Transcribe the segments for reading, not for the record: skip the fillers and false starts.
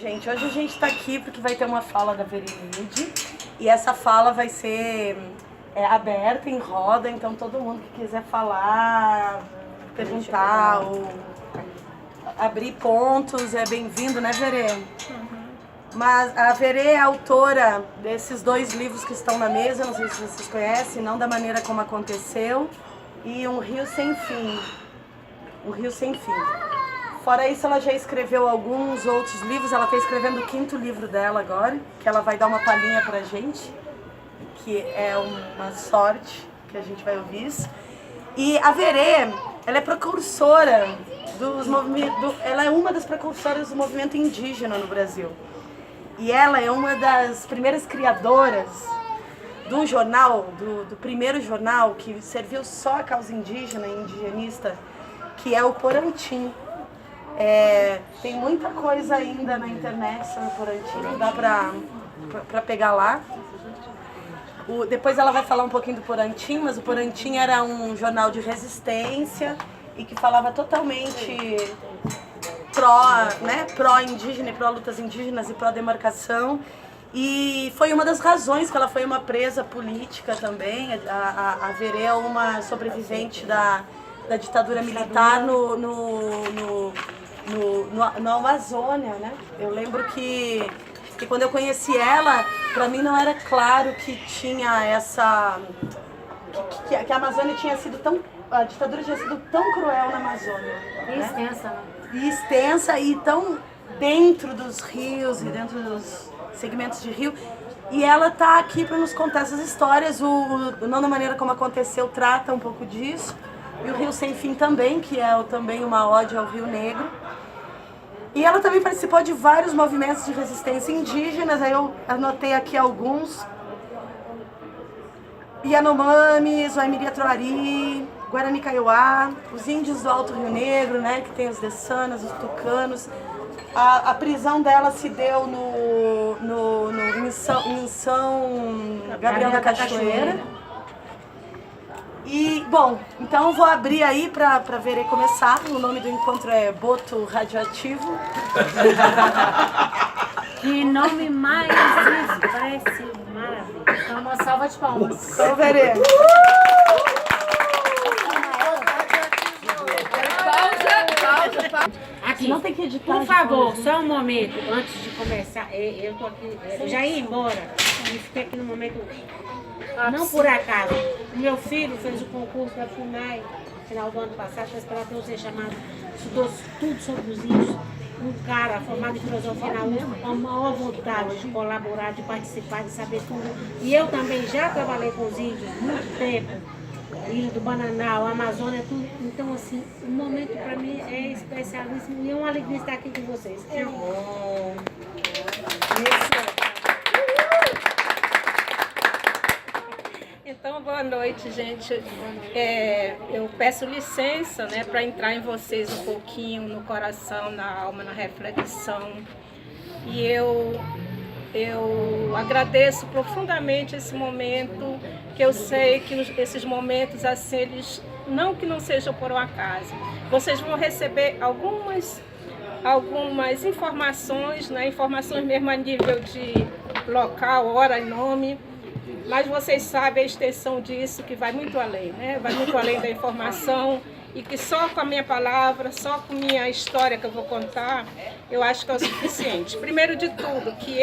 Gente, hoje a gente está aqui porque vai ter uma fala da Verenide e essa fala vai ser aberta, em roda, então todo mundo que quiser falar, perguntar ou abrir pontos é bem-vindo, né, Verê? Mas a Verê é autora desses 2 livros que estão na mesa, não sei se vocês conhecem, Não da Maneira Como Aconteceu e Um Rio Sem Fim. Um Rio Sem Fim. Fora isso, ela já escreveu alguns outros livros, ela está escrevendo o 5º livro dela agora, que ela vai dar uma palhinha pra gente, que é uma sorte que a gente vai ouvir isso. E a Verê, ela é precursora dos movimentos, ela é uma das precursoras do movimento indígena no Brasil. E ela é uma das primeiras criadoras do jornal, do primeiro jornal que serviu só a causa indígena e indigenista, que é o Porantim. Tem muita coisa ainda na internet sobre o Porantim, não dá pra pegar lá. Depois ela vai falar um pouquinho do Porantim, mas o Porantim era um jornal de resistência e que falava totalmente pró-indígena e pró-lutas indígenas e pró-demarcação. E foi uma das razões que ela foi uma presa política também. A Verê é uma sobrevivente da ditadura militar na Amazônia, né? Eu lembro que quando eu conheci ela, para mim não era claro que tinha essa... que a Amazônia tinha sido tão... a ditadura tinha sido tão cruel na Amazônia. E extensa, né? E extensa e tão dentro dos rios e dentro dos segmentos de rio. E ela tá aqui para nos contar essas histórias. O Não da Maneira Como Aconteceu trata um pouco disso. E o Rio Sem Fim também, que é também uma ode ao Rio Negro. E ela também participou de vários movimentos de resistência indígenas, aí eu anotei aqui alguns. Yanomamis, Waimiri Troari, Guarani Kaiowá, os índios do Alto Rio Negro, né, que tem os Dessanas, os Tucanos. A prisão dela se deu em São Gabriel da Cachoeira. E, bom, então eu vou abrir aí pra Verê começar. O nome do encontro é Boto Radioativo. Que nome mais parece maravilhoso. Então, uma salva de palmas. Então, Verê. Pausa. Aqui, não tem que editar. Por favor, só um momento, antes de começar. Eu tô aqui, eu já ia embora e fiquei aqui no momento. Não por acaso. O meu filho fez o concurso da FUNAI no final do ano passado, fez para ter ser chamado, estudou tudo sobre os índios. Um cara formado em filosofia na USP, com a maior vontade de colaborar, de participar, de saber tudo. E eu também já trabalhei com os índios muito tempo. Ilha do Bananal, Amazônia, tudo. Então, assim, o momento para mim é especialíssimo e é uma alegria estar aqui com vocês. É bom. Então, boa noite, gente. Eu peço licença, né, para entrar em vocês um pouquinho no coração, na alma, na reflexão. E eu agradeço profundamente esse momento, que eu sei que esses momentos, assim, eles que não sejam por um acaso. Vocês vão receber algumas informações, né, informações mesmo a nível de local, hora e nome. Mas vocês sabem a extensão disso, que vai muito além, né? Vai muito além da informação e que só com a minha palavra, só com a minha história que eu vou contar, eu acho que é o suficiente. Primeiro de tudo, que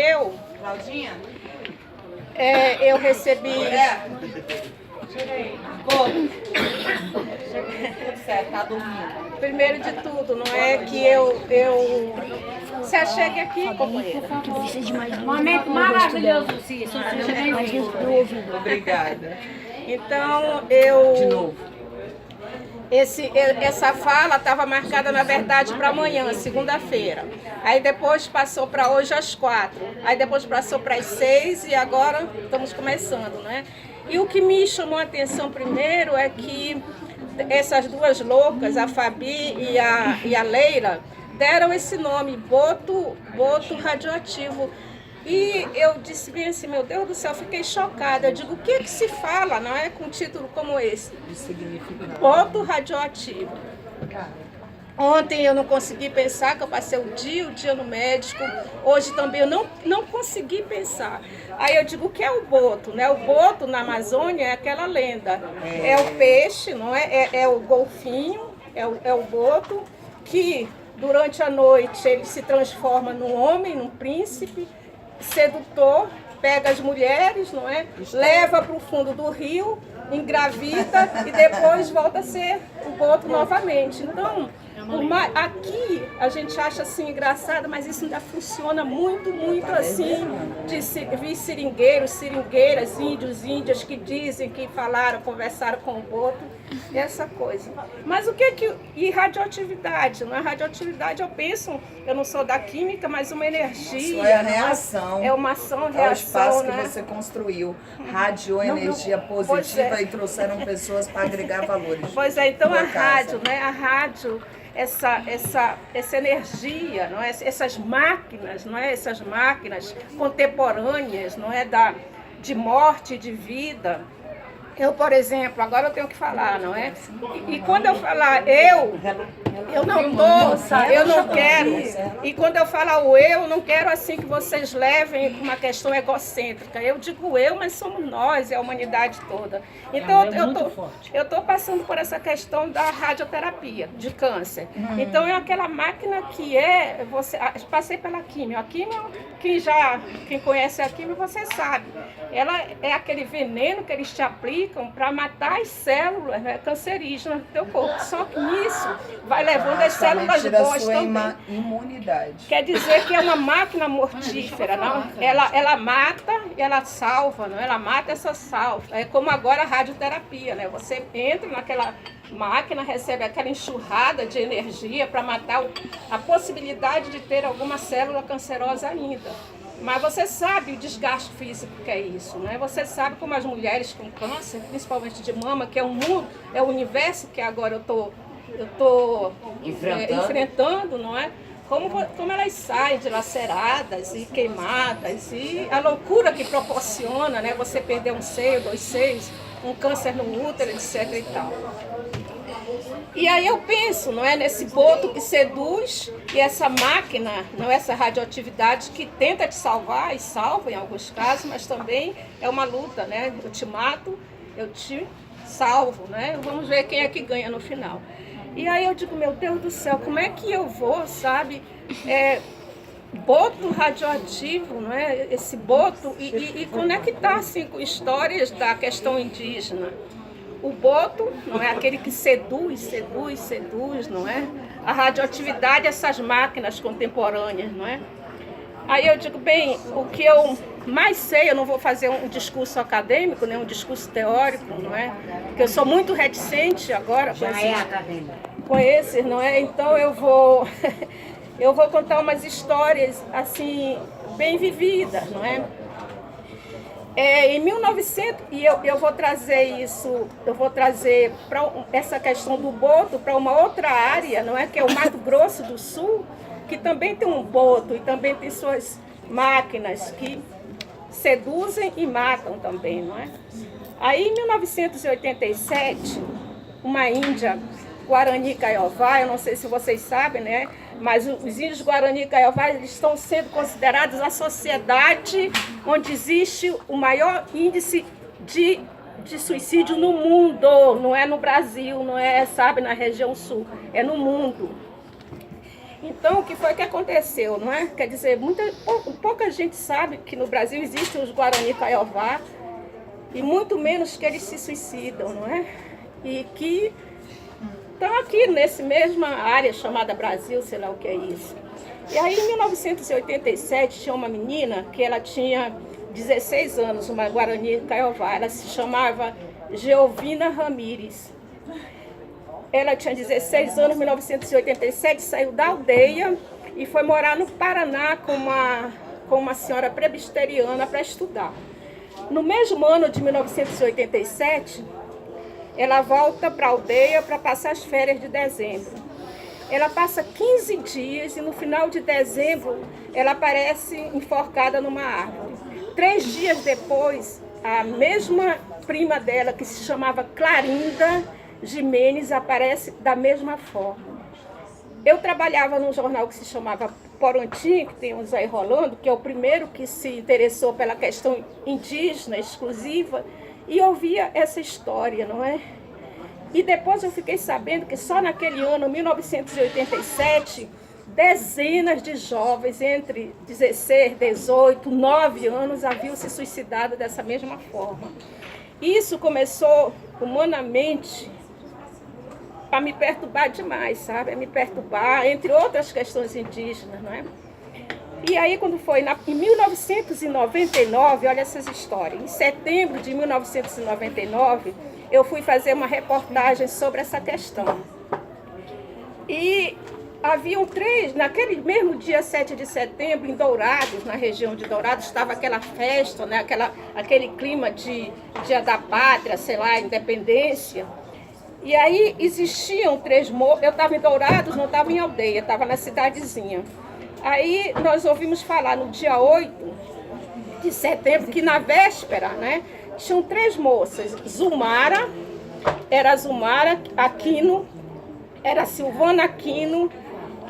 Claudinha? Eu recebi... Tudo certo, tá dormindo. Primeiro de tudo, não é que se achegue aqui, companheira. Momento maravilhoso, Cícero. Obrigada. Então, De novo. Essa fala estava marcada, na verdade, para amanhã, segunda-feira. Aí depois passou para hoje às 4. Aí depois passou para as 6 e agora estamos começando, né? E o que me chamou a atenção primeiro é que essas duas loucas, a Fabi e a Leila, deram esse nome, Boto Radioativo. E eu disse bem assim, meu Deus do céu, fiquei chocada. Eu digo, o que se fala, não é, com um título como esse? Boto Radioativo. Ontem eu não consegui pensar, que eu passei o dia no médico. Hoje também eu não consegui pensar. Aí eu digo, o que é o boto? Né? O boto na Amazônia é aquela lenda. É o peixe, não é? É o golfinho, é o boto, que durante a noite ele se transforma num homem, num príncipe, sedutor, pega as mulheres, não é? Leva para o fundo do rio, engravida e depois volta a ser o boto novamente. Então, aqui a gente acha assim engraçado, mas isso ainda funciona muito assim, de vi seringueiras, índias que dizem que falaram, conversaram com o boto, essa coisa. Mas o que e radioatividade? Não é radioatividade, eu não sou da química, mas uma energia. Isso é a reação. É uma ação, reação. É o espaço né? que você construiu. Radioenergia positiva e trouxeram pessoas para agregar valores. Pois é, então a rádio, né? A rádio, essa energia, não é? Essas máquinas, não é? Essas máquinas contemporâneas, não é? De morte, de vida. Eu, por exemplo, agora eu tenho que falar, não é? E quando eu falar eu não quero. E quando eu falar o eu não quero assim que vocês levem uma questão egocêntrica. Eu digo eu, mas somos nós, é a humanidade toda. Então eu estou passando por essa questão da radioterapia de câncer. Então é aquela máquina que passei pela químio. A químio, quem conhece a químio, você sabe. Ela é aquele veneno que eles te aplicam para matar as células, né, cancerígenas do teu corpo. Só que nisso vai levando as células boas também. Imunidade. Quer dizer que é uma máquina mortífera, não? Ela mata e ela salva, não? Ela mata, essa salva. É como agora a radioterapia, né? Você entra naquela máquina, recebe aquela enxurrada de energia para matar a possibilidade de ter alguma célula cancerosa ainda. Mas você sabe o desgaste físico que é isso, né? Você sabe como as mulheres com câncer, principalmente de mama, que é um mundo, é o universo que agora eu tô enfrentando, não é? Como elas saem dilaceradas e queimadas, e a loucura que proporciona, né? Você perder um seio, 2 seios, um câncer no útero, etc. e tal. E aí eu penso, não é, nesse boto que seduz e essa máquina, não é, essa radioatividade que tenta te salvar e salva em alguns casos, mas também é uma luta, né? Eu te mato, eu te salvo, né? Vamos ver quem é que ganha no final. E aí eu digo, meu Deus do céu, como é que eu vou, sabe, boto radioativo, não é? Esse boto e conectar assim com histórias da questão indígena. O boto, não é, aquele que seduz, não é? A radioatividade, essas máquinas contemporâneas, não é? Aí eu digo, bem, o que eu mais sei, eu não vou fazer um discurso acadêmico, nem um discurso teórico, não é? Porque eu sou muito reticente agora com esses, não é? Então eu vou contar umas histórias assim bem vividas, não é? Em 1900, e eu vou trazer isso, para essa questão do boto para uma outra área, não é? Que é o Mato Grosso do Sul, que também tem um boto e também tem suas máquinas que seduzem e matam também, não é? Aí em 1987, uma índia Guarani Kaiowá, eu não sei se vocês sabem, né? Mas os índios Guarani Kaiowá, eles estão sendo considerados a sociedade onde existe o maior índice de suicídio no mundo. Não é no Brasil, não é, sabe, na região sul, é no mundo. Então, o que foi que aconteceu, não é? Quer dizer, pouca gente sabe que no Brasil existem os Guarani Kaiowá e muito menos que eles se suicidam, não é? E que estão aqui nessa mesma área chamada Brasil, sei lá o que é isso. E aí, em 1987, tinha uma menina que ela tinha 16 anos, uma Guarani Kaiowá. Ela se chamava Geovina Ramires. Ela tinha 16 anos, em 1987, saiu da aldeia e foi morar no Paraná com uma senhora presbiteriana para estudar. No mesmo ano de 1987, ela volta para a aldeia para passar as férias de dezembro. Ela passa 15 dias e no final de dezembro ela aparece enforcada numa árvore. 3 dias depois, a mesma prima dela, que se chamava Clarinda Jimenez, aparece da mesma forma. Eu trabalhava num jornal que se chamava Porontim, que temos aí rolando, que é o primeiro que se interessou pela questão indígena exclusiva, e ouvia essa história, não é? E depois eu fiquei sabendo que só naquele ano, 1987, dezenas de jovens entre 16, 18, 9 anos haviam se suicidado dessa mesma forma. Isso começou humanamente a me perturbar demais, sabe? A me perturbar, entre outras questões indígenas, não é? E aí, quando foi em 1999, olha essas histórias, em setembro de 1999, eu fui fazer uma reportagem sobre essa questão. E haviam três, naquele mesmo dia 7 de setembro, em Dourados, na região de Dourados, estava aquela festa, né? Aquele clima de Dia da Pátria, sei lá, independência. E aí existiam 3 morros. Eu estava em Dourados, não estava em aldeia, estava na cidadezinha. Aí nós ouvimos falar no dia 8 de setembro, que na véspera, né, tinham 3 moças. Zumara, era Zumara Aquino, era Silvana Aquino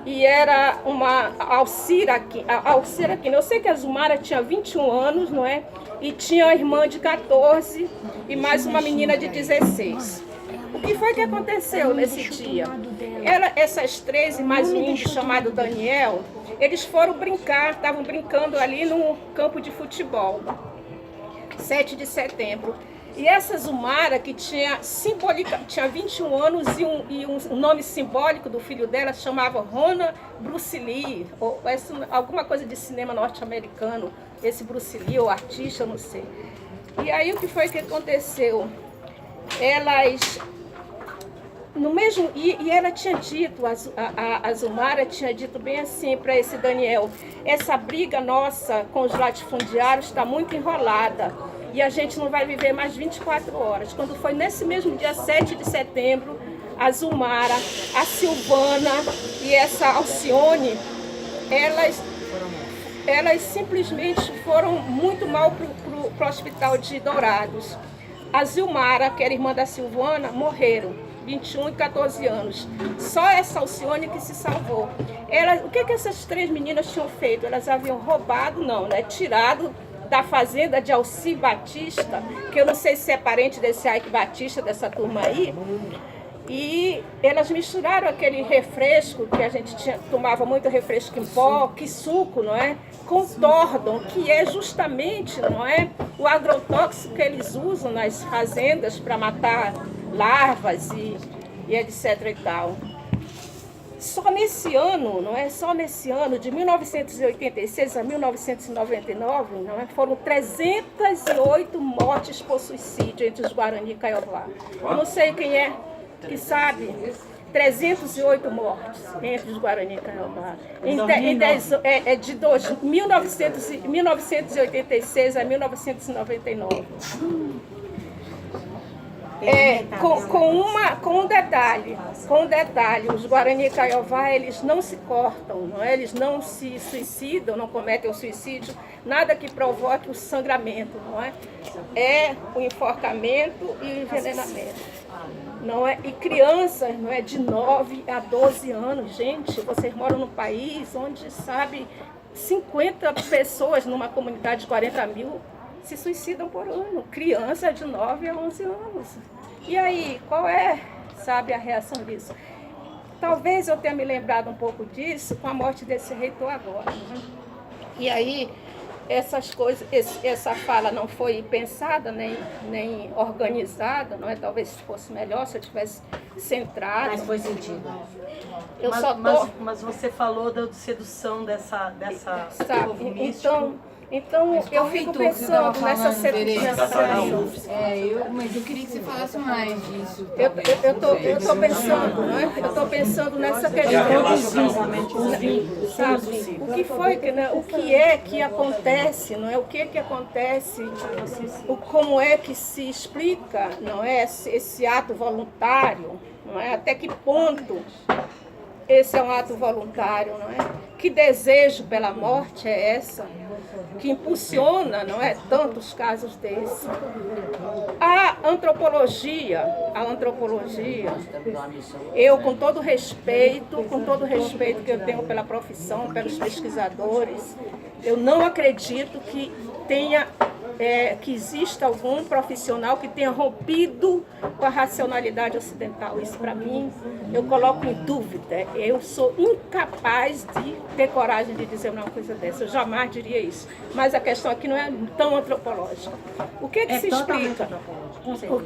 e era uma Alcira Aquino. Eu sei que a Zumara tinha 21 anos, não é? E tinha a irmã de 14 e mais uma menina de 16. O que foi que aconteceu nesse dia? Essas 3 e mais um índio chamado Daniel, eles foram brincar, estavam brincando ali no campo de futebol, 7 de setembro. E essa Zumara, que tinha 21 anos e um nome simbólico do filho dela, chamava Rona Bruce Lee, ou alguma coisa de cinema norte-americano, esse Bruce Lee, ou artista, eu não sei. E aí o que foi que aconteceu? Elas... No mesmo, e ela tinha dito, a Zumara tinha dito bem assim para esse Daniel: essa briga nossa com os latifundiários está muito enrolada e a gente não vai viver mais 24 horas. Quando foi nesse mesmo dia 7 de setembro, a Zumara, a Silvana e essa Alcione, elas simplesmente foram muito mal para o hospital de Dourados. A Zilmara, que era irmã da Silvana, morreram. 21 e 14 anos. Só essa Alcione que se salvou. O que essas 3 meninas tinham feito? Elas haviam roubado, não, né? Tirado da fazenda de Alci Batista, que eu não sei se é parente desse Ike Batista, dessa turma aí. E elas misturaram aquele refresco, que a gente tomava muito refresco em pó, que suco, não é? Com Tordon, que é justamente, não é, o agrotóxico que eles usam nas fazendas para matar larvas e etc e tal. Só nesse ano, não é? Só nesse ano, de 1986 a 1999, não é? Foram 308 mortes por suicídio entre os Guarani e Kaiowá. Eu não sei quem é que sabe. 308 mortes entre os Guarani e Kaiowá. De 1986 a 1999. Com um detalhe, os Guarani e Kaiowá, eles não se cortam, não é? Eles não se suicidam, não cometem o suicídio, nada que provoque o sangramento, não é? É o enforcamento e o envenenamento. Não é? E crianças, não é, de 9 a 12 anos, gente, vocês moram num país onde, sabe, 50 pessoas numa comunidade de 40 mil se suicidam por ano, crianças de 9 a 11 anos. E aí, qual é, sabe, a reação disso? Talvez eu tenha me lembrado um pouco disso com a morte desse reitor agora. Né? E aí, essas coisas, essa fala não foi pensada, nem organizada, não é? Talvez fosse melhor se eu tivesse centrado. Mas foi sentido. Mas você falou da sedução dessa povo místico. Então eu fico pensando nessa sedução. Mas eu queria que você falasse mais disso. Eu estou pensando, né? Eu estou pensando nessa questão, sabe? O que foi, né? O que é que acontece, não é? O que é que acontece? Como é que se explica, não é? Esse ato voluntário, não é? Até que ponto esse é um ato voluntário, não é? que desejo pela morte é essa? Que impulsiona, não é, tantos casos desses. A antropologia, eu com todo respeito que eu tenho pela profissão, pelos pesquisadores, eu não acredito que que exista algum profissional que tenha rompido com a racionalidade ocidental. Isso, para mim, eu coloco em dúvida. Eu sou incapaz de ter coragem de dizer uma coisa dessa. Eu jamais diria isso. Mas a questão aqui não é tão antropológica. O que se explica? O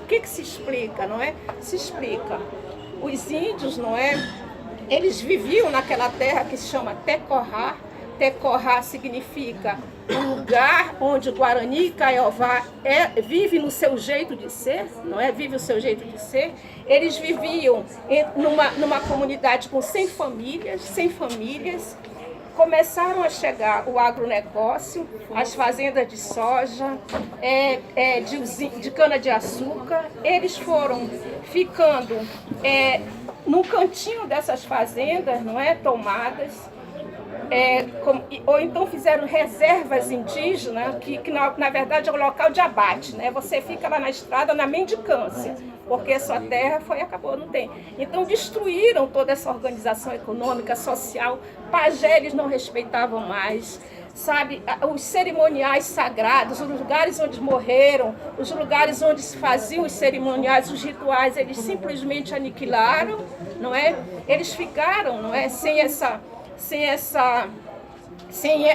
que se explica, não é? Se explica. Os índios, não é? Eles viviam naquela terra que se chama Tecorá. Tecorá significa um lugar onde o Guarani Kaiowá vive no seu jeito de ser, não é? Vive o seu jeito de ser. Eles viviam numa comunidade com 100 famílias. Começaram a chegar o agronegócio, as fazendas de soja, de cana-de-açúcar. Eles foram ficando no cantinho dessas fazendas, não é? Tomadas. Ou então fizeram reservas indígenas, que na verdade é o local de abate, né? Você fica lá na estrada na mendicância, porque a sua terra acabou, não tem. Então destruíram toda essa organização econômica, social, pajé eles não respeitavam mais, sabe? Os cerimoniais sagrados, os lugares onde morreram, os lugares onde se faziam os cerimoniais, os rituais, eles simplesmente aniquilaram, não é? Eles ficaram, não é?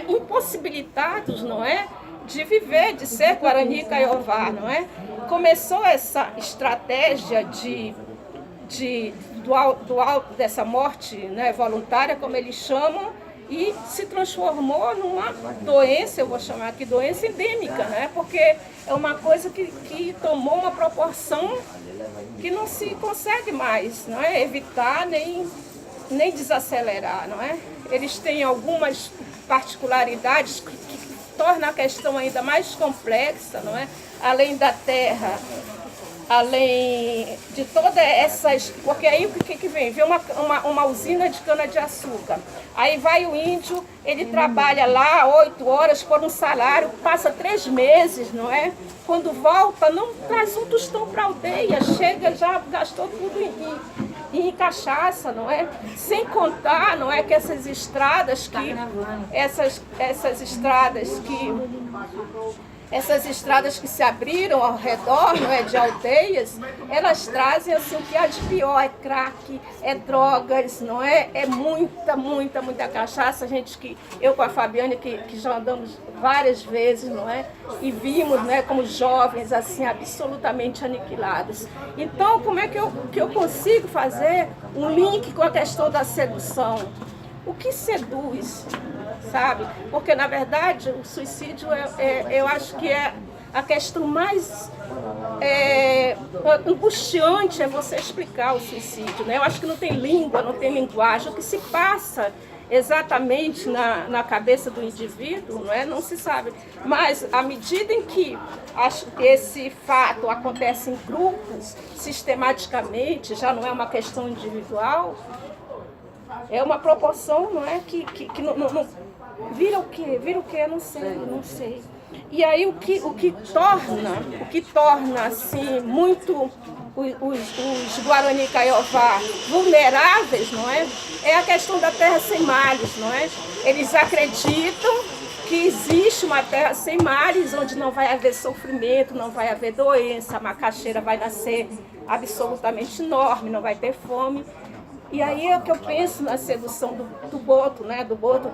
Impossibilitados, não é, de viver, de ser Guarani Kaiowá, não é? Começou essa estratégia dessa morte, né, voluntária, como eles chamam, e se transformou numa doença, eu vou chamar aqui doença endêmica, né? Porque é uma coisa que tomou uma proporção que não se consegue mais, não é? Evitar nem desacelerar, não é? Eles têm algumas particularidades que tornam a questão ainda mais complexa, não é? Além da terra, além de todas essas... Porque aí o que vem? Vem uma usina de cana-de-açúcar. Aí vai o índio, ele trabalha lá 8 horas por um salário, passa 3 meses, não é? Quando volta, não traz um tostão para a aldeia, chega, já gastou tudo em cachaça, não é? Sem contar, não é, que essas estradas que se abriram ao redor, não é, de aldeias, elas trazem assim o que há de pior, é crack, é drogas, não é? É muita cachaça, eu com a Fabiane que já andamos várias vezes, não é? E vimos, né, como jovens assim absolutamente aniquilados. Então, como é que eu consigo fazer um link com a questão da sedução? O que seduz, sabe? Porque, na verdade, o suicídio, eu acho que é a questão mais angustiante, é você explicar o suicídio, né? Eu acho que não tem língua, não tem linguagem. O que se passa exatamente na cabeça do indivíduo, não é? Não se sabe. Mas, à medida em que esse fato acontece em grupos, sistematicamente, já não é uma questão individual, é uma proporção, não é? Que não vira o quê? Vira o quê? Eu não sei. E aí o que torna assim muito os Guarani Kaiowá vulneráveis, não é? É a questão da terra sem mares, não é? Eles acreditam que existe uma terra sem mares, onde não vai haver sofrimento, não vai haver doença, a macaxeira vai nascer absolutamente enorme, não vai ter fome. E aí é o que eu penso na sedução do boto, né? Do boto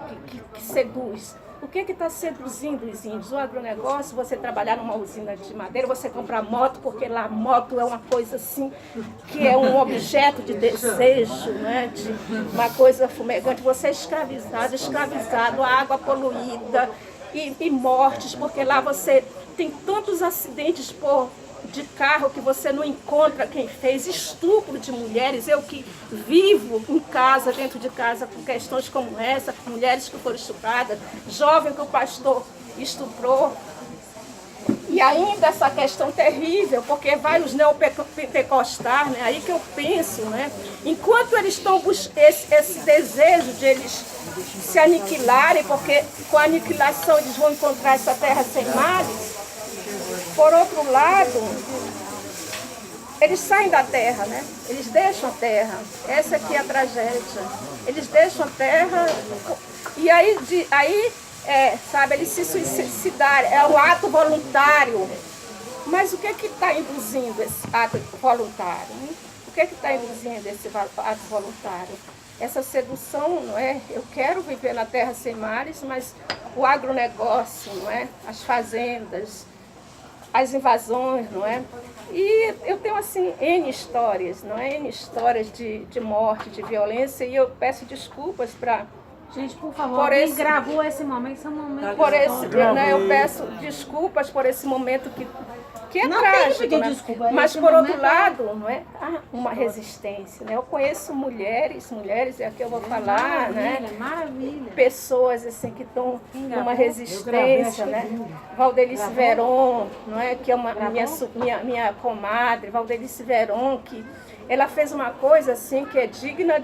que seduz. O que está seduzindo os índios? O agronegócio, você trabalhar numa usina de madeira, você comprar moto, porque lá moto é uma coisa assim, que é um objeto de desejo, né? De uma coisa fumegante. Você é escravizado, a água poluída e mortes, porque lá você tem tantos acidentes de carro que você não encontra quem fez, estupro de mulheres. Eu que vivo em casa, dentro de casa, com questões como essa, com mulheres que foram estupradas, jovem que o pastor estuprou. E ainda essa questão terrível, porque vai os neopentecostais, né? Aí que eu penso, né? Enquanto eles estão buscando esse desejo de eles se aniquilarem, porque com a aniquilação eles vão encontrar essa terra sem males, por outro lado, eles saem da terra, né? Eles deixam a terra. Essa aqui é a tragédia. Eles deixam a terra e aí sabe, eles se suicidaram. É um ato voluntário. Mas o que está induzindo esse ato voluntário? Hein? O que está induzindo esse ato voluntário? Essa sedução, não é? Eu quero viver na terra sem mares, mas o agronegócio, não é? As fazendas, as invasões, não é? E eu tenho, assim, N histórias, não é? N histórias de morte, de violência, e eu peço desculpas para... Gente, por favor, quem gravou esse momento, esse é um momento... Eu peço desculpas por esse momento que é trágico, né? Desculpa, mas por outro lado, não é? Há uma resistência, né? Eu conheço mulheres, é aqui eu vou falar, né? Maravilha. Pessoas assim que estão numa resistência, né? Valdelice Veron, não é? Que é minha comadre, Valdelice Veron, que ela fez uma coisa assim que é digna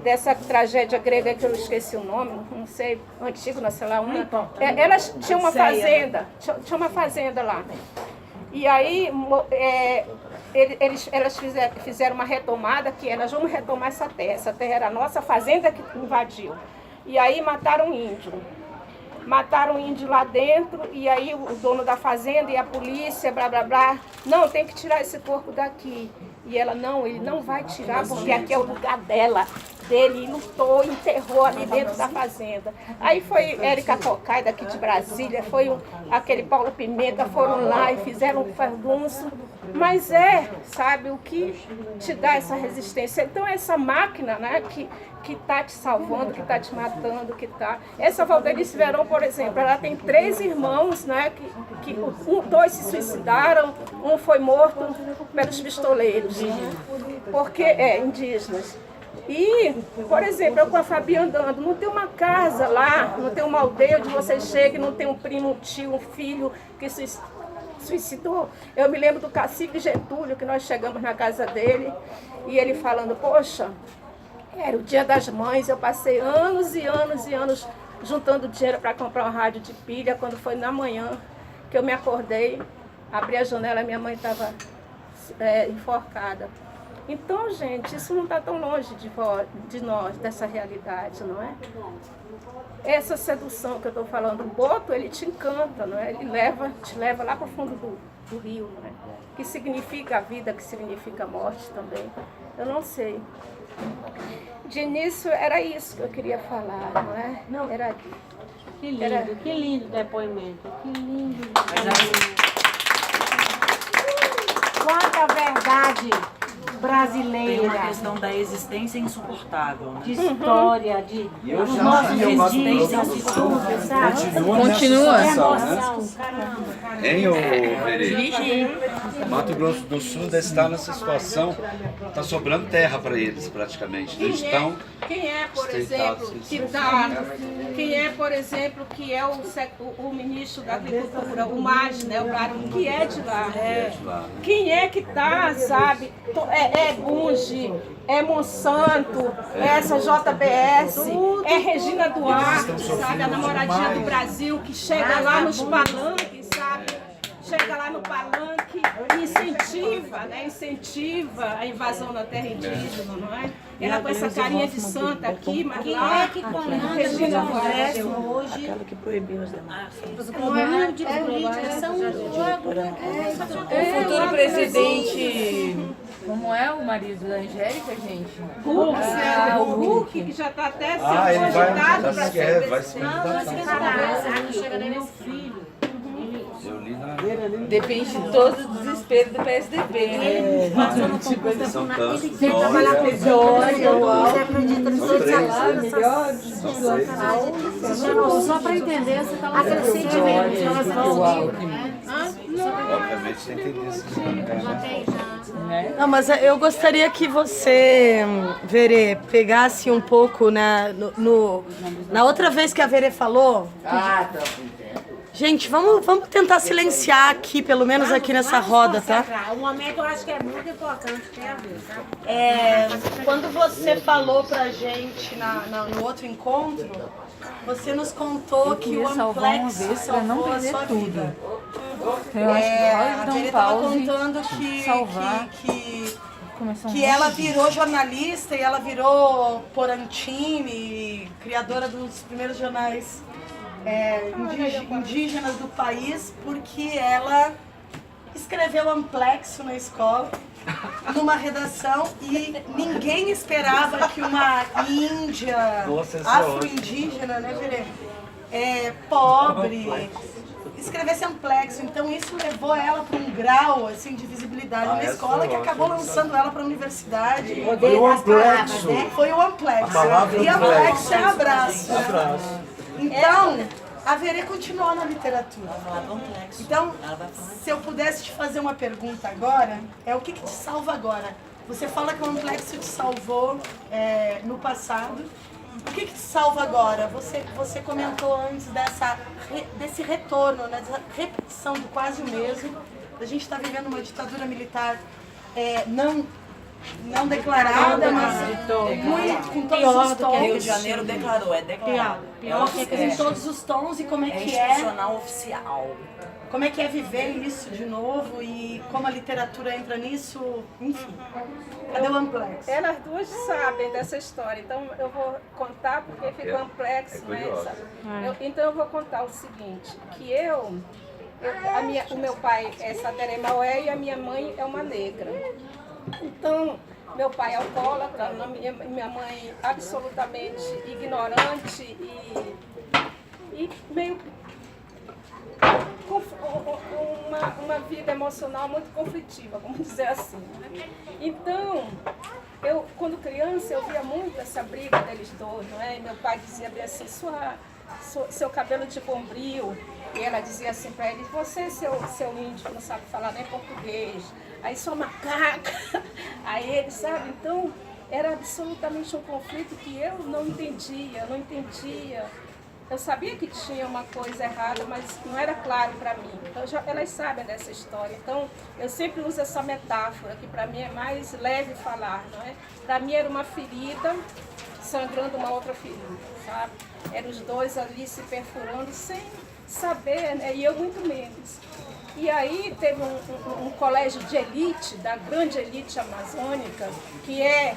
dessa tragédia grega que eu esqueci o nome, não sei, Antígona, sei lá, elas tinham uma fazenda, tinha uma fazenda lá. E aí elas fizeram uma retomada, que nós vamos retomar essa terra era a nossa fazenda que invadiu. E aí mataram um índio. Mataram um índio lá dentro, e aí o dono da fazenda e a polícia, blá, blá, blá, não, tem que tirar esse corpo daqui. E ela, não, ele não vai tirar, porque aqui é o lugar dele, e lutou, enterrou ali dentro da fazenda. Aí foi Érica Cocai, daqui de Brasília, foi aquele Paulo Pimenta, foram lá e fizeram um fardunço. Mas sabe, o que te dá essa resistência? Então essa máquina, né, que está te salvando, que está te matando, Essa Valdelice Veron, por exemplo, ela tem 3 irmãos, né, que 2 se suicidaram, um foi morto pelos pistoleiros, porque indígenas. E, por exemplo, eu com a Fabi andando, não tem uma casa lá, não tem uma aldeia onde você chega e não tem um primo, um tio, um filho que suicidou. Eu me lembro do cacique Getúlio, que nós chegamos na casa dele, e ele falando, poxa, era o Dia das Mães, eu passei anos e anos e anos juntando dinheiro para comprar um rádio de pilha, quando foi na manhã que eu me acordei, abri a janela e minha mãe estava enforcada. Então, gente, isso não está tão longe de nós, dessa realidade, não é? Essa sedução que eu estou falando, o boto, ele te encanta, não é? Ele te leva lá para o fundo do rio, não é? Que significa a vida, que significa a morte também. Eu não sei. De início, era isso que eu queria falar, não é? Não, era... Que lindo depoimento, que lindo. Quanta verdade brasileira. Tem uma questão da existência insuportável, né? De história, de os nossos existências de tudo, sabe? Continua. Emoção, caramba. Hein, ô Verê? Mato Grosso do Sul está nessa situação, está sobrando terra para eles praticamente. Eles estão Quem é, por exemplo, que é o ministro da Agricultura, o Magno, né, o Barão, que é de lá. Quem é que está, sabe? É Bunge, é Monsanto, é essa JBS, é Regina Duarte, sabe? A namoradinha do Brasil, que chega lá nos palanques, sabe? Chega lá no palanque e incentiva a invasão da terra indígena, não é? Ela com essa carinha de santa aqui, mas lá... Quem é que comanda o Congresso hoje? Aquela que proibiu as demais. O futuro presidente, como é o marido da Angélica, gente? O Hulk, que já está até sendo cogitado para ser Não chega nem meu filho. Depende de todo o desespero do PSDB, né? Passou no concurso, são ele tantos quer trabalhar com nomes, você acredita nos dois três, salários? Só para entender, você está lá crescentemente. obviamente tem que entender isso. Não, mas eu gostaria que você, Verê, pegasse um pouco na outra vez que a Verê falou. Gente, vamos tentar silenciar aqui, pelo menos aqui nessa roda, tá? O momento eu acho que é muito importante, tem a ver, tá? Quando você falou pra gente no outro encontro, você nos contou que o Amplex salvou a sua vida. Eu acho que pode A dar um Verê estava pause, contando salvar. que ela virou jornalista e ela virou Porantini, criadora dos primeiros jornais indígenas do país, porque ela escreveu Amplexo na escola, numa redação, e ninguém esperava que uma índia, afro-indígena, né, Verê, pobre, escrevesse Amplexo. Então isso levou ela para um grau assim, de visibilidade na escola, que acabou lançando ela para a universidade. Foi o Amplexo. Foi o Amplexo. A palavra E Amplexo é abraço. Abraço. Então, a Verê continuou na literatura. Então, se eu pudesse te fazer uma pergunta agora, o que te salva agora? Você fala que o Amplexo te salvou no passado. O que te salva agora? Você comentou antes desse retorno, né, dessa repetição do quase o mesmo. A gente está vivendo uma ditadura militar não declarada, mas muito, com todos os tons. Rio de Janeiro declarou, é declarado. Pior que em todos os tons. E como é que institucional oficial. Como é que é viver isso de novo e como a literatura entra nisso, enfim. Cadê o Amplex? Elas duas sabem dessa história, então eu vou contar porque fica Amplexo, né? Então eu vou contar o seguinte, que o meu pai é Sateré Maué e a minha mãe é uma negra. Então, meu pai é alcoólatra, minha mãe absolutamente ignorante e meio uma vida emocional muito conflitiva, vamos dizer assim. Né? Então, quando criança, eu via muito essa briga deles dois, não é? E meu pai dizia bem assim, seu cabelo de bombril, e ela dizia assim para ele, você, seu índio, que não sabe falar nem português, aí sua macaca, aí ele, sabe? Então, era absolutamente um conflito que eu não entendia. Eu sabia que tinha uma coisa errada, mas não era claro para mim. Então, elas sabem dessa história. Então, eu sempre uso essa metáfora, que para mim é mais leve falar, não é? Para mim era uma ferida sangrando uma outra ferida, sabe? Eram os dois ali se perfurando sem saber, né? E eu muito menos. E aí teve um colégio de elite, da grande elite amazônica, que é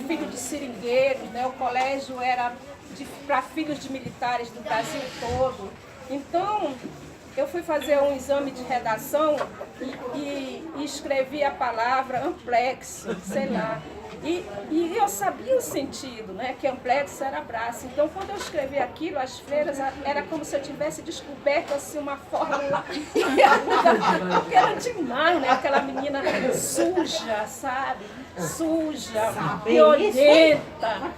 filho de seringueiro, né? O colégio era para filhos de militares do Brasil todo. Então, eu fui fazer um exame de redação e escrevi a palavra amplexo, sei lá. E eu sabia o sentido, né, que amplexo era braço. Então, quando eu escrevi aquilo, as freiras, era como se eu tivesse descoberto assim, uma fórmula. Porque era demais, né? Aquela menina suja, sabe? Suja, violenta.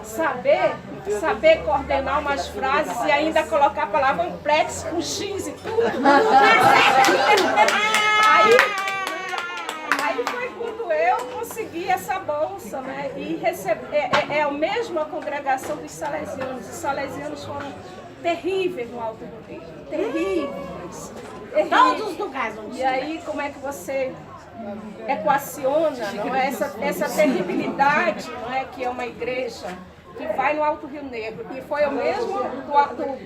Saber coordenar umas frases e ainda colocar a palavra amplexo com X e tudo. Aí foi quando eu consegui essa bolsa, né? E é a mesma congregação dos salesianos. Os salesianos foram terríveis no Alto Rio Negro. Terríveis. Todos do caso. E aí, como é que você equaciona, não é? Essa terribilidade, não é? Que é uma igreja que vai no Alto Rio Negro. E foi o mesmo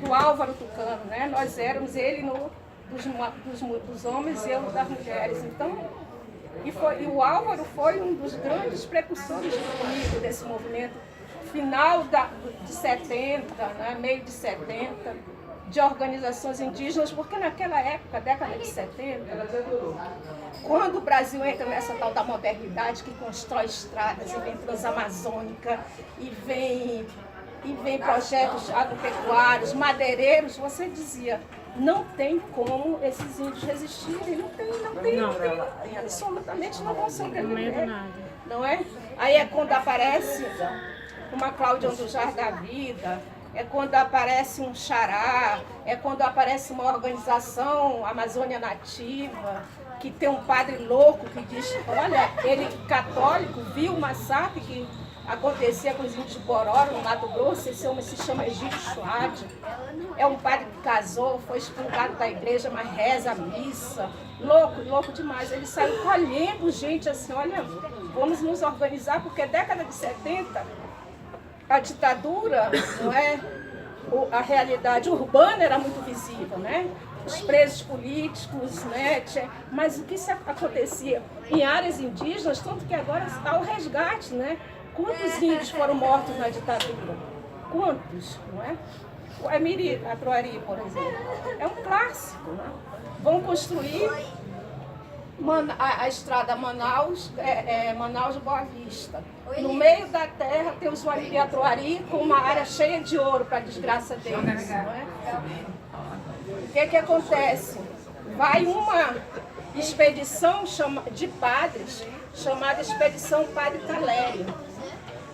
do Álvaro Tucano, né? Nós éramos ele dos homens e eu das mulheres. Então, e o Álvaro foi um dos grandes precursores desse movimento final de 70, né, meio de 70, de organizações indígenas, porque naquela época, década de 70, quando o Brasil entra nessa tal da modernidade que constrói estradas e vem transamazônica e vem projetos agropecuários, madeireiros, você dizia, não tem como esses índios resistirem, não tem, absolutamente não vão sobreviver, não é? Aí é quando aparece uma Cláudia Andujar da vida, é quando aparece um Xará, é quando aparece uma organização Amazônia Nativa, que tem um padre louco que diz, olha, ele católico viu o massacre que acontecia com os índios de Bororo, no Mato Grosso. Esse homem se chama Egídio Schwad. É um padre que casou, foi expulgado da igreja, mas reza a missa. Louco demais. Ele saiu colhendo gente assim, olha, vamos nos organizar, porque década de 70, a ditadura, não é? A realidade urbana era muito visível, né? Os presos políticos, né? Mas o que acontecia em áreas indígenas, tanto que agora está o resgate, né? Quantos índios foram mortos na ditadura? Quantos, não é? O Emiri Atuari, por exemplo, é um clássico, né? Vão construir a estrada Manaus, Manaus-Boa Vista. No meio da terra tem os Emiri Atuari com uma área cheia de ouro para a desgraça deles, não é? O que acontece? Vai uma expedição de padres, chamada Expedição Padre Calério.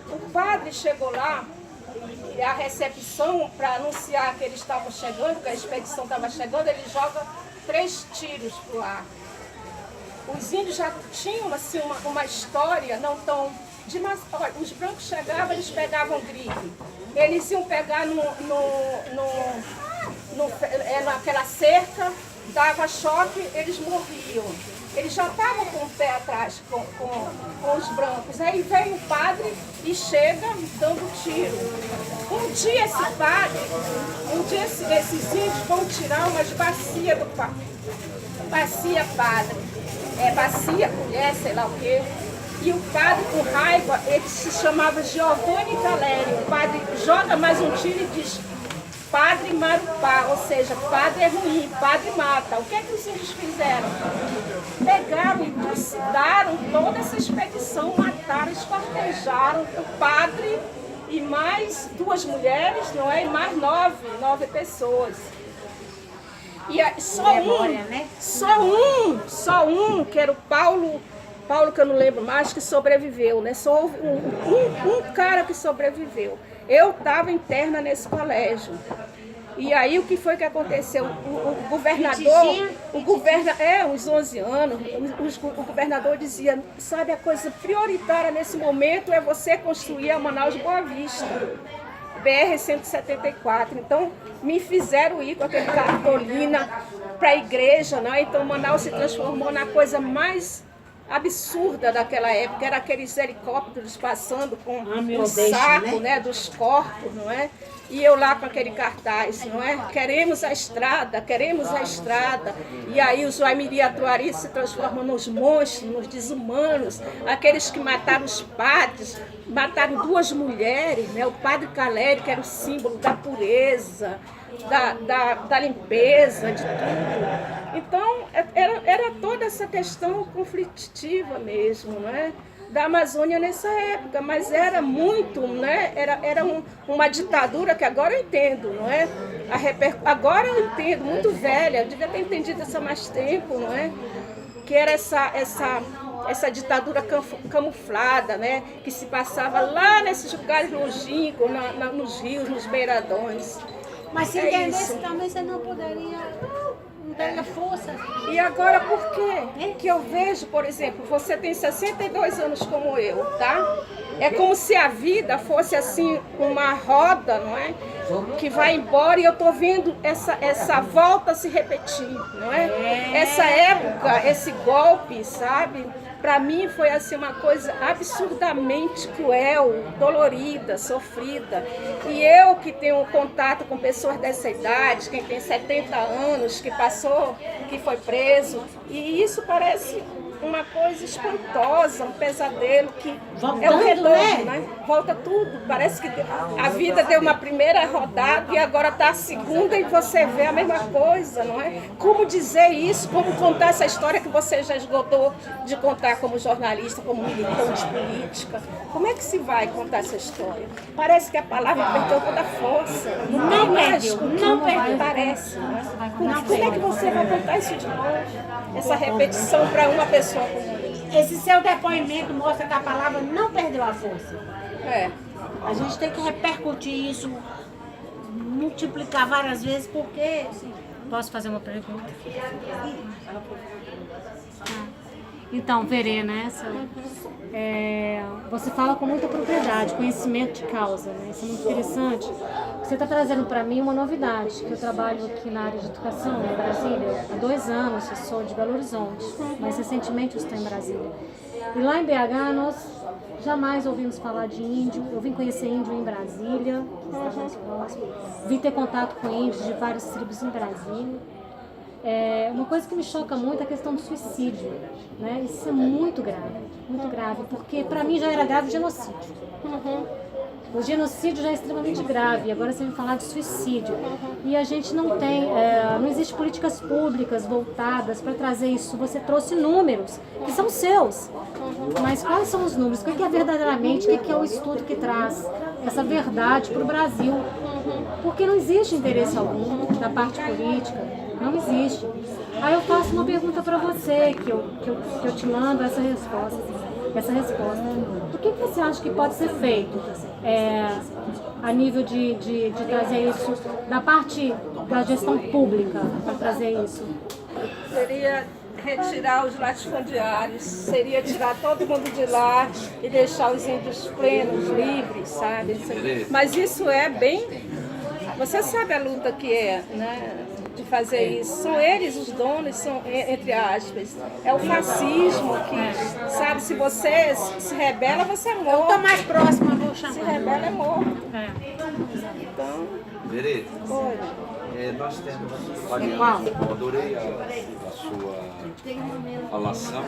O padre chegou lá, e a recepção, para anunciar que eles estavam chegando, que a expedição estava chegando, ele joga 3 tiros para o ar. Os índios já tinham assim, uma história não tão... Olha, os brancos chegavam, eles pegavam gripe. Eles iam pegar naquela cerca, dava choque, eles morriam. Eles já estavam com o pé atrás com os brancos. Aí vem o padre e chega dando tiro. Um dia esses índios vão tirar umas bacias do padre. Bacia padre, bacia, colher, sei lá o quê. E o padre, com raiva, ele se chamava Giovanni Calério. O padre joga mais um tiro e diz: Padre Marupá, ou seja, padre é ruim, padre mata. O que é que os índios fizeram? Pegaram e trucidaram toda essa expedição, mataram, esquartejaram o padre e mais 2 mulheres, não é? E mais 9 pessoas. E só um, que era o Paulo, que eu não lembro mais, que sobreviveu, né? Só houve um cara que sobreviveu. Eu estava interna nesse colégio. E aí o que foi que aconteceu? O governador, uns 11 anos, o governador dizia, sabe, a coisa prioritária nesse momento é você construir a Manaus-Boa Vista, BR-174. Então me fizeram ir com aquele cartolina para a igreja, né? Então Manaus se transformou na coisa mais absurda daquela época, era aqueles helicópteros passando com o saco, né, dos corpos, não é? E eu lá com aquele cartaz, não é? Queremos a estrada, queremos a estrada. E aí os Emiri Atuari se transformam nos monstros, nos desumanos, aqueles que mataram os padres, mataram 2 mulheres, né? O padre Calério, que era o símbolo da pureza, da limpeza, de tudo. Então, era toda essa questão conflitiva mesmo, né? Da Amazônia nessa época, mas era muito, né? Era uma ditadura que agora eu entendo, não é? Agora eu entendo, muito velha, eu devia ter entendido isso há mais tempo, não é? Que era essa ditadura camuflada, né? Que se passava lá nesses lugares longínquos, nos rios, nos beiradões. Mas se entendesse também você não poderia, não teria força. E agora por quê? Que eu vejo, por exemplo, você tem 62 anos como eu, tá? É como se a vida fosse assim, uma roda, não é? Que vai embora e eu tô vendo essa volta se repetir, não é? Essa época, esse golpe, sabe? Para mim foi assim uma coisa absurdamente cruel, dolorida, sofrida. E eu que tenho contato com pessoas dessa idade, quem tem 70 anos, que passou, que foi preso, e isso parece uma coisa espantosa, um pesadelo que é o retorno, né? Volta tudo. Parece que a vida deu uma primeira rodada e agora está a segunda e você vê a mesma coisa, não é? Como dizer isso, como contar essa história que você já esgotou de contar como jornalista, como militante política? Como é que se vai contar essa história? Parece que a palavra perdeu toda a força. Não perdeu. Parece, né? Como é que você vai contar isso de novo? Essa repetição para uma pessoa comum. Esse seu depoimento mostra que a palavra não perdeu a força. A gente tem que repercutir isso, multiplicar várias vezes, porque... Posso fazer uma pergunta? Então, Verena, você fala com muita propriedade, conhecimento de causa, né? Isso é muito interessante. Você está trazendo para mim uma novidade, que eu trabalho aqui na área de educação, em Brasília, há 2 anos, eu sou de Belo Horizonte, mas recentemente eu estou em Brasília. E lá em BH nós jamais ouvimos falar de índio, eu vim conhecer índio em Brasília, que está mais próximo, vim ter contato com índios de várias tribos em Brasília. Uma coisa que me choca muito é a questão do suicídio, né? Isso é muito grave, porque para mim já era grave o genocídio. O genocídio já é extremamente grave, agora você vem falar de suicídio. E a gente não tem, não existe políticas públicas voltadas para trazer isso. Você trouxe números que são seus, mas quais são os números? O que é verdadeiramente, o que é o estudo que traz essa verdade para o Brasil? Porque não existe interesse algum da parte política. Não existe. Aí eu faço uma pergunta para você, que eu te mando essa resposta. O que você acha que pode ser feito a nível de trazer isso, da parte da gestão pública, para trazer isso? Seria retirar os latifundiários, seria tirar todo mundo de lá e deixar os índios plenos, livres, sabe? Mas isso é bem... Você sabe a luta que é, né? De fazer isso. São eles os donos, são, entre aspas. É o fascismo que, sabe, se você se rebela, você é morto. Eu tô mais próxima, eu vou chamar. Se rebela, é morto. Então... Verê, nós temos eu adorei a sua falação.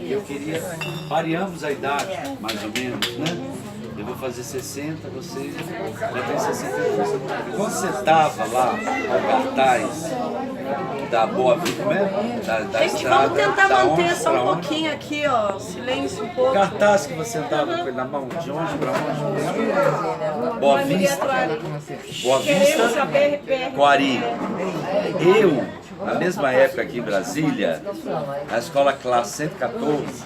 Eu queria, variamos a idade, mais ou menos, né? Eu vou fazer 60, você já tem 62. Quando você estava lá ao cartaz da Boa Vida, da Gente, estrada, vamos tentar da manter onde só pra um onde? pouquinho aqui, ó, silêncio um pouco. Cartaz que você andava com ele na mão, de onde para onde? Boa Vista, Coari. Eu, na mesma época aqui em Brasília, na escola classe 114,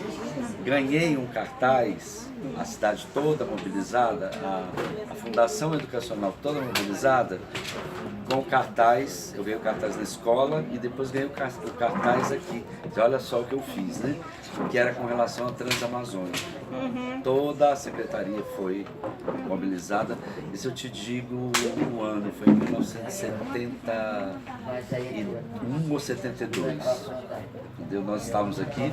ganhei um cartaz, a cidade toda mobilizada, a Fundação Educacional toda mobilizada, com cartaz. Eu ganhei o cartaz na escola e depois ganhei o cartaz aqui. Então, olha só o que eu fiz, né? Que era com relação à Transamazônica. Toda a secretaria foi mobilizada. E se eu te digo o ano, foi em 1971 ou 72. Entendeu? Nós estávamos aqui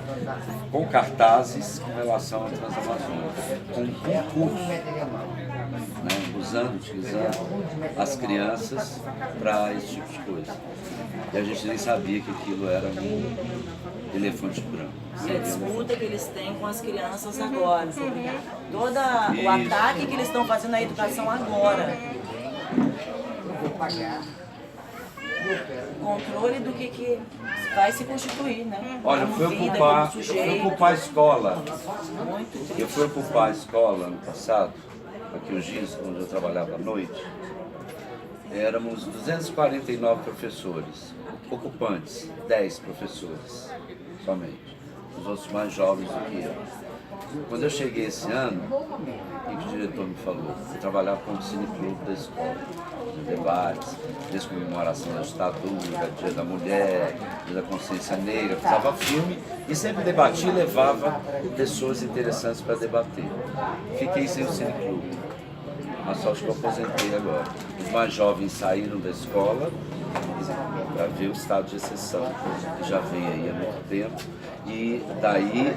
com cartazes com relação à Transamazônica, com um concurso, né? Utilizando as crianças para esse tipo de coisa. E a gente nem sabia que aquilo era um elefante branco. E a disputa que eles têm com as crianças agora. Todo o ataque que eles estão fazendo na educação agora. O controle do que vai se constituir, né? Olha, eu fui ocupar a escola. Eu fui ocupar a escola ano passado, aqui o GIS, onde eu trabalhava à noite. Éramos 249 professores, ocupantes, 10 professores somente, os outros mais jovens do que eu. Quando eu cheguei esse ano, o que o diretor me falou? Eu trabalhava com o cineclube da escola, debates, desde comemoração da ditadura, Dia da Mulher, Dia da Consciência Negra, passava filme e sempre debatia e levava pessoas interessantes para debater. Fiquei sem o cineclube. A sorte que eu aposentei agora. Os mais jovens saíram da escola para ver o estado de exceção, que já vem aí há muito tempo, e daí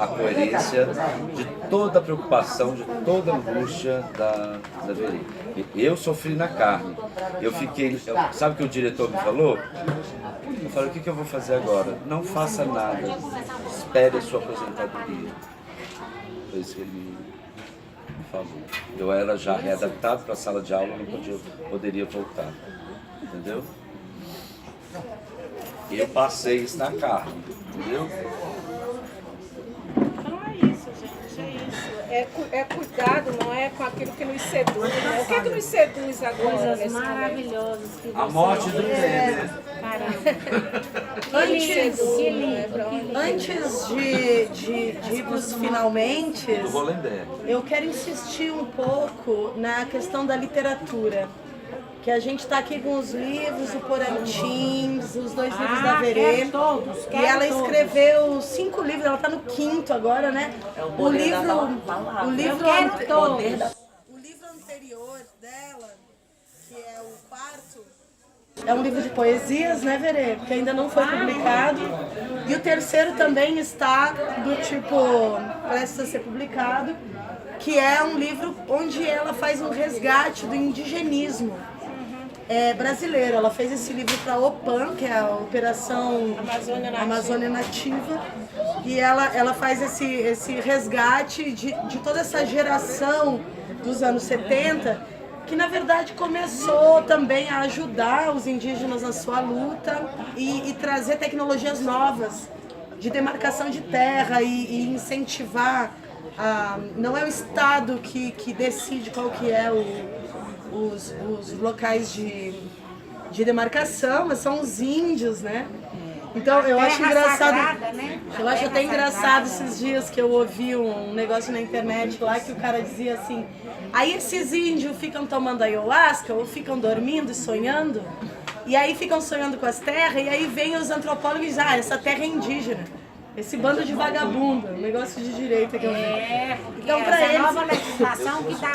a coerência de toda a preocupação, de toda a angústia da Verê. Eu sofri na carne. Eu fiquei. Sabe o que o diretor me falou? Eu falei, o que eu vou fazer agora? Não faça nada. Espere a sua aposentadoria. Foi isso que ele me falou. Eu era já readaptado para a sala de aula, não poderia voltar. Entendeu? Eu passei isso na carne, entendeu? Então é isso, gente, é isso. É cuidado, não é com aquilo que nos seduz. Né? O que é que nos seduz agora? Coisas maravilhosas. Que A morte do Temer. Antes de ir para os finalmente, Do Hollenberg. eu quero insistir um pouco na questão da literatura. que a gente está aqui com os livros, o Porantins, os 2 livros da Verê. E ela escreveu 5 livros, ela está no 5º agora, né? O livro anterior dela, que é o Parto, é um livro de poesias, né, Verê? Que ainda não foi publicado. E o 3º também está do tipo, prestes a ser publicado, que é um livro onde ela faz um resgate do indigenismo brasileiro. Ela fez esse livro para a OPAN, que é a Operação Amazônia Nativa, e ela faz esse resgate de toda essa geração dos anos 70, que na verdade começou também a ajudar os indígenas na sua luta e trazer tecnologias novas de demarcação de terra e incentivar. Não é o Estado que decide qual que é os locais de demarcação, mas são os índios, né? Então eu acho engraçado, eu acho até engraçado esses dias que eu ouvi um negócio na internet lá que o cara dizia assim: aí esses índios ficam tomando ayahuasca ou ficam dormindo e sonhando, e aí ficam sonhando com as terras, e aí vem os antropólogos e dizem: ah, essa terra é indígena. Esse bando de vagabundo, um negócio de direita que eu vi. Então, essa eles... nova legislação que está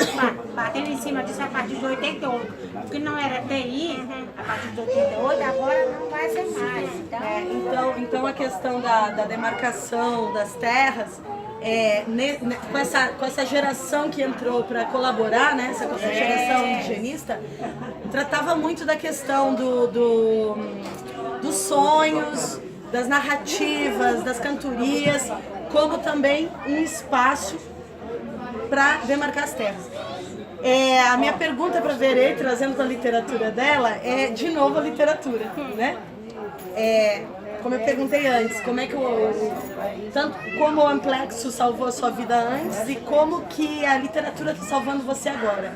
batendo em cima disso a partir de 88. O que não era TI, a partir de 88, agora não vai ser mais. Então a questão da demarcação das terras, com essa geração que entrou para colaborar, né, essa geração indigenista, tratava muito da questão dos sonhos, das narrativas, das cantorias, como também um espaço para demarcar as terras. A minha pergunta para a Verê, trazendo para a literatura dela, é de novo a literatura, né? Como eu perguntei antes, como é que tanto como o Amplexo salvou a sua vida antes e como que a literatura está salvando você agora.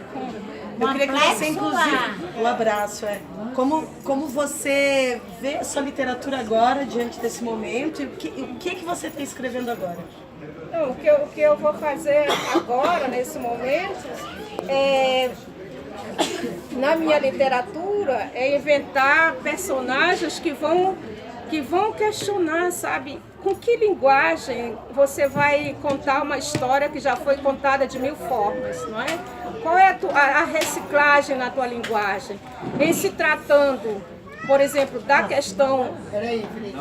Eu queria que você, inclusive, o abraço, como você vê a sua literatura agora, diante desse momento, e o que você está escrevendo agora? Não, o que eu vou fazer agora, nesse momento, na minha literatura, é inventar personagens que vão questionar, sabe? Com que linguagem você vai contar uma história que já foi contada de 1000 formas, não é? Qual é a reciclagem na tua linguagem? Em se tratando, por exemplo, da questão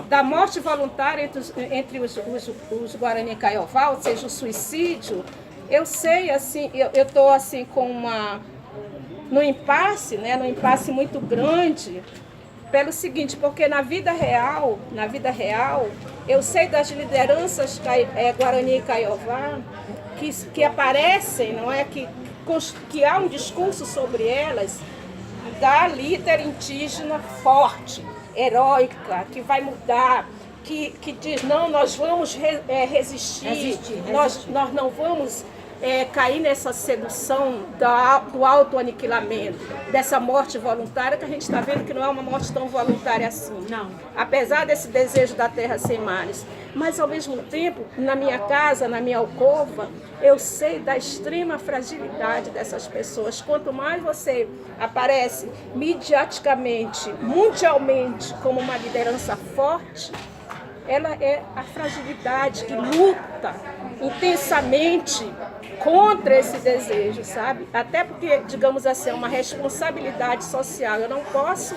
da morte voluntária entre os Guarani Kaiowá, ou seja, o suicídio, eu sei, assim, eu estou assim no impasse, né? Num impasse muito grande, pelo seguinte, porque na vida real, eu sei das lideranças Guarani e Kaiowá que aparecem, não é? Que há um discurso sobre elas da líder indígena forte, heróica, que vai mudar, que diz, não, nós vamos resistir. Nós não vamos cair nessa sedução do autoaniquilamento, dessa morte voluntária, que a gente está vendo que não é uma morte tão voluntária assim. Não. Apesar desse desejo da terra sem mares. Mas, ao mesmo tempo, na minha casa, na minha alcova, eu sei da extrema fragilidade dessas pessoas. Quanto mais você aparece mediaticamente, mundialmente, como uma liderança forte, ela é a fragilidade que luta intensamente contra esse desejo, sabe? Até porque, digamos assim, é uma responsabilidade social. Eu não posso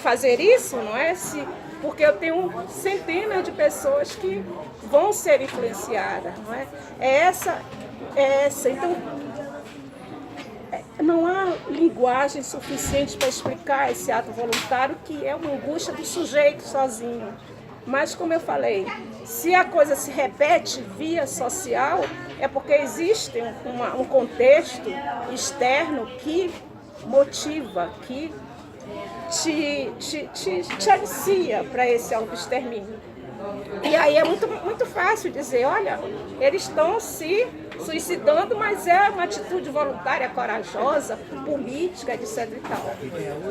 fazer isso, não é? Porque eu tenho centenas de pessoas que vão ser influenciadas, não é? É essa. Então, não há linguagem suficiente para explicar esse ato voluntário, que é uma angústia do sujeito sozinho. Mas, como eu falei, se a coisa se repete via social, é porque existe um contexto externo que motiva, que te alicia para esse autoextermínio. E aí é muito fácil dizer, olha, eles estão se suicidando, mas é uma atitude voluntária, corajosa, política, etc. e tal.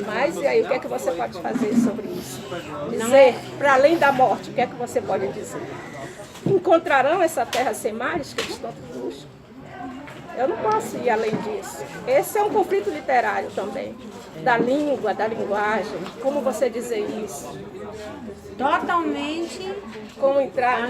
Mas e aí, o que é que você pode fazer sobre isso? Dizer, para além da morte, o que é que você pode dizer? Encontrarão essa terra sem mares que eles tanto buscam? Eu não posso ir além disso. Esse é um conflito literário também, da língua, da linguagem, como você dizer isso. Totalmente Como entrar.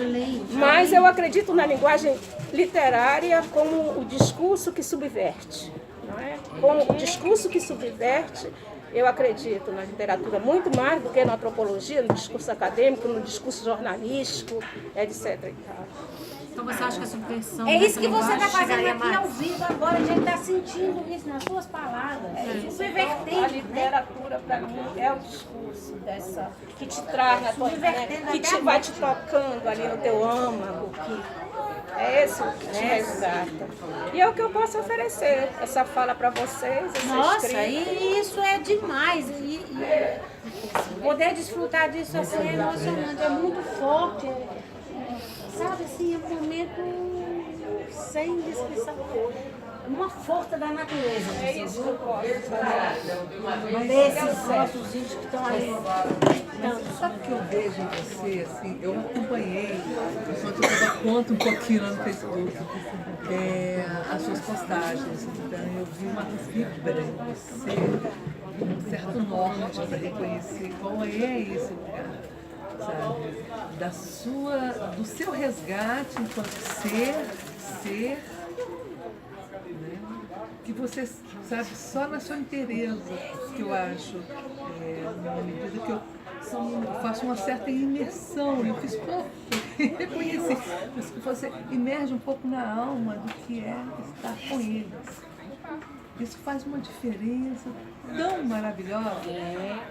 Mas eu acredito na linguagem literária como o discurso que subverte. Não é? Como o discurso que subverte, eu acredito na literatura muito mais do que na antropologia, no discurso acadêmico, no discurso jornalístico, etc. E tal. Então você acha que a subversão É isso que você está está fazendo aqui ao vivo agora, a gente está sentindo isso nas suas palavras. Subvertendo, A literatura, para mim, é o discurso dessa, que te traz na tua que vai te tocando ali no teu âmago, que é esse que te resgata. E é o que eu posso oferecer, essa fala para vocês, essa Nossa, escrita. e isso é demais. E poder desfrutar disso assim é emocionante, é muito forte. Sabe assim, é um momento sem descrição. Uma força da natureza. É isso que eu posso falar. Desses nossos índios que estão ali. Sabe o que eu vejo em você, assim, eu acompanhei, enquanto eu dava conta um pouquinho lá no Facebook, as suas postagens, então eu vi uma fibra em você, um certo norte para reconhecer qual é esse lugar, sabe? Do seu resgate enquanto ser, né? Que você, sabe, só na sua inteireza, que eu acho, na medida que eu faço uma certa imersão, eu fiz pouco, reconheci, mas que você imerge um pouco na alma do que é estar com eles. Isso faz uma diferença tão maravilhosa,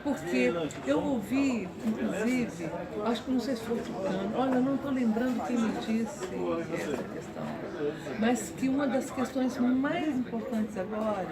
porque eu ouvi, inclusive, acho que não sei se foi Tucano, olha, eu não estou lembrando quem me disse essa questão, mas que uma das questões mais importantes agora